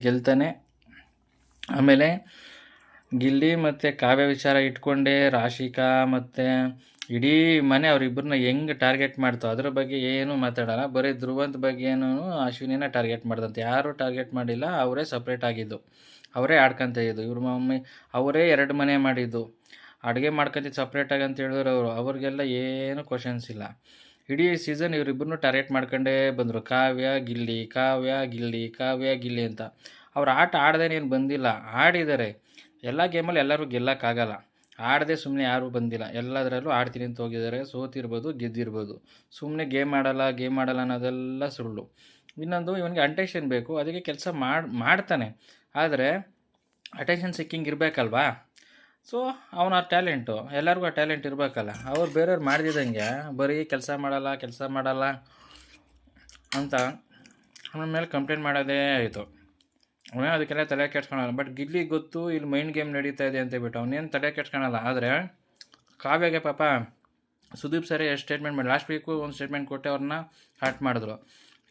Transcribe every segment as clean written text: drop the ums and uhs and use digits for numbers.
ಗೆಲ್ತಾನೆ. ಆಮೇಲೆ ಗಿಲ್ಲಿ ಮತ್ತು ಕಾವ್ಯ ವಿಚಾರ ಇಟ್ಕೊಂಡೇ ರಾಶಿಕಾ ಮತ್ತು ಇಡೀ ಮನೆ ಅವರಿಬ್ಬರನ್ನ ಹೆಂಗೆ ಟಾರ್ಗೆಟ್ ಮಾಡ್ತೋ ಅದ್ರ ಬಗ್ಗೆ ಏನೂ ಮಾತಾಡಲ್ಲ. ಬರೀ ಧ್ರುವಂತ ಬಗ್ಗೆ ಏನೂ ಅಶ್ವಿನಿನ ಟಾರ್ಗೆಟ್ ಮಾಡ್ದಂತೆ. ಯಾರೂ ಟಾರ್ಗೆಟ್ ಮಾಡಿಲ್ಲ, ಅವರೇ ಸಪ್ರೇಟ್ ಆಗಿದ್ದು, ಅವರೇ ಆಡ್ಕೊಂತ ಇದ್ದು. ಇವ್ರ ಮಮ್ಮಿ ಅವರೇ 2 ಮನೆ ಮಾಡಿದ್ದು, ಅಡುಗೆ ಮಾಡ್ಕೊಂತಿದ್ದು ಸಪ್ರೇಟಾಗಿ ಅಂತ ಹೇಳಿದ್ರು ಅವರು. ಅವ್ರಿಗೆಲ್ಲ ಏನು ಕ್ವಶನ್ಸ್ ಇಲ್ಲ. ಇಡೀ ಸೀಸನ್ ಇವರಿಬ್ಬರನ್ನೂ ಟಾರ್ಗೆಟ್ ಮಾಡ್ಕೊಂಡೇ ಬಂದರು. ಕಾವ್ಯ ಗಿಲ್ಲಿ, ಕಾವ್ಯ ಗಿಲ್ಲಿ, ಕಾವ್ಯ ಗಿಲ್ಲಿ ಅಂತ. ಅವ್ರು ಆಟ ಆಡ್ದೇನೇನು ಬಂದಿಲ್ಲ, ಆಡಿದ್ದಾರೆ. ಎಲ್ಲ ಗೇಮಲ್ಲಿ ಎಲ್ಲರೂ ಗೆಲ್ಲಕ್ಕಾಗಲ್ಲ. ಆಡದೆ ಸುಮ್ಮನೆ ಯಾರೂ ಬಂದಿಲ್ಲ, ಎಲ್ಲದರಲ್ಲೂ ಆಡ್ತೀನಿ ಅಂತ ಹೋಗಿದ್ದಾರೆ. ಸೋತಿರ್ಬೋದು, ಗೆದ್ದಿರ್ಬೋದು. ಸುಮ್ಮನೆ ಗೇಮ್ ಆಡಲ್ಲ ಅನ್ನೋದೆಲ್ಲ ಸುಳ್ಳು. ಇನ್ನೊಂದು, ಇವನಿಗೆ ಅಟೆನ್ಷನ್ ಬೇಕು, ಅದಕ್ಕೆ ಕೆಲಸ ಮಾಡ್ತಾನೆ. ಆದರೆ ಅಟೆನ್ಷನ್ ಸಿಕ್ಕಿಂಗ್ ಇರಬೇಕಲ್ವಾ? ಸೊ ಅವನ ಟ್ಯಾಲೆಂಟು, ಎಲ್ಲರಿಗೂ ಆ ಟ್ಯಾಲೆಂಟ್ ಇರಬೇಕಲ್ಲ. ಅವ್ರು ಬೇರೆಯವ್ರು ಮಾಡ್ದಿದ್ದಂಗೆ ಬರೀ ಕೆಲಸ ಮಾಡಲ್ಲ ಅಂತ ಅವನ ಮೇಲೆ ಕಂಪ್ಲೇಂಟ್ ಮಾಡೋದೇ ಆಯಿತು. ಅವನೇ ಅದಕ್ಕೆಲ್ಲ ತಲೆ ಕೆಡ್ಸ್ಕೊಳಲ್ಲ. ಬಟ್ ಗಿಲ್ಲಿ ಗೊತ್ತು ಇಲ್ಲಿ ಮೈಂಡ್ ಗೇಮ್ ನಡೀತಾ ಇದೆ ಅಂತ ಬಿಟ್ಟು ಅವನೇನು ತಲೆ ಕೆಡ್ಸ್ಕೊಳಲ್ಲ. ಆದರೆ ಕಾವ್ಯಗೆ ಪಾಪ ಸುದೀಪ್ ಸರಿ ಸ್ಟೇಟ್ಮೆಂಟ್ ಮಾಡಿ, ಲಾಸ್ಟ್ ವೀಕು ಒಂದು ಸ್ಟೇಟ್ಮೆಂಟ್ ಕೊಟ್ಟು ಅವ್ರನ್ನ ಹರ್ಟ್ ಮಾಡಿದ್ರು.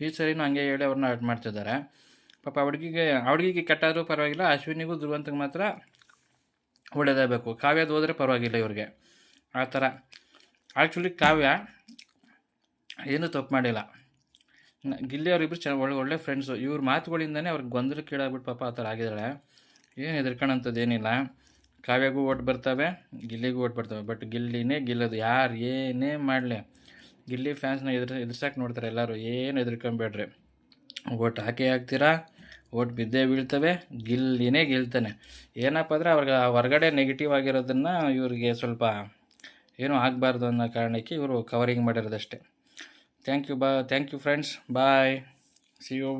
ಈ ಸರಿನೂ ಹಂಗೆ ಹೇಳಿ ಅವ್ರನ್ನ ಹರ್ಟ್ ಮಾಡ್ತಿದ್ದಾರೆ. ಪಾಪ ಹುಡುಗಿಗೆ ಕೆಟ್ಟಾದರೂ ಪರವಾಗಿಲ್ಲ, ಅಶ್ವಿನಿಗೂ ಧ್ರುವಂತಗೆ ಮಾತ್ರ ಒಳ್ಳೇದಾಗಬೇಕು. ಕಾವ್ಯದು ಹೋದರೆ ಪರವಾಗಿಲ್ಲ ಇವ್ರಿಗೆ, ಆ ಥರ. ಆ್ಯಕ್ಚುಲಿ ಕಾವ್ಯ ಏನೂ ತಪ್ಪು ಮಾಡಿಲ್ಲ. ಗಿಲ್ಲಿ ಅವರಿಬ್ಬರು ಒಳ್ಳೆ ಫ್ರೆಂಡ್ಸು. ಇವ್ರ ಮಾತುಗಳಿಂದನೇ ಅವ್ರಿಗೆ ಗೊಂದಲಕ್ಕೆ ಕೀಳಾಗ್ಬಿಟ್ಟು ಪಾಪ ಆ ಥರ ಆಗಿದ್ದಾಳೆ. ಏನು ಹೆದರ್ಕೊಳ್ಳೋಂಥದ್ದು ಏನಿಲ್ಲ. ಕಾವ್ಯಗೂ ಓಟ್ ಬರ್ತವೆ, ಗಿಲ್ಲಿಗೂ ಓಟ್ ಬರ್ತವೆ. ಬಟ್ ಗಿಲ್ಲಿನೇ ಗೆಲ್ಲೋದು, ಯಾರು ಏನೇ ಮಾಡಲಿ. ಗಿಲ್ಲಿ ಫ್ಯಾನ್ಸ್ನ ಎದುರ್ಸಕ್ಕೆ ನೋಡ್ತಾರೆ ಎಲ್ಲರೂ. ಏನು ಹೆದರ್ಕೊಂಬೇಡ್ರಿ, ಓಟ್ ಹಾಕ್ತೀರಾ, ಓಟ್ ಬಿದ್ದೇ ಬೀಳ್ತವೆ. ಗಿಲ್ಲಿನೇ ಗೆಲ್ತಾನೆ. ಏನಪ್ಪ ಅಂದರೆ ಅವ್ರಿಗೆ ಹೊರಗಡೆ ನೆಗೆಟಿವ್ ಆಗಿರೋದನ್ನು ಇವ್ರಿಗೆ ಸ್ವಲ್ಪ ಏನೂ ಆಗಬಾರ್ದು ಅನ್ನೋ ಕಾರಣಕ್ಕೆ ಇವರು ಕವರಿಂಗ್ ಮಾಡಿರೋದಷ್ಟೇ. Thank you friends. Bye, see you.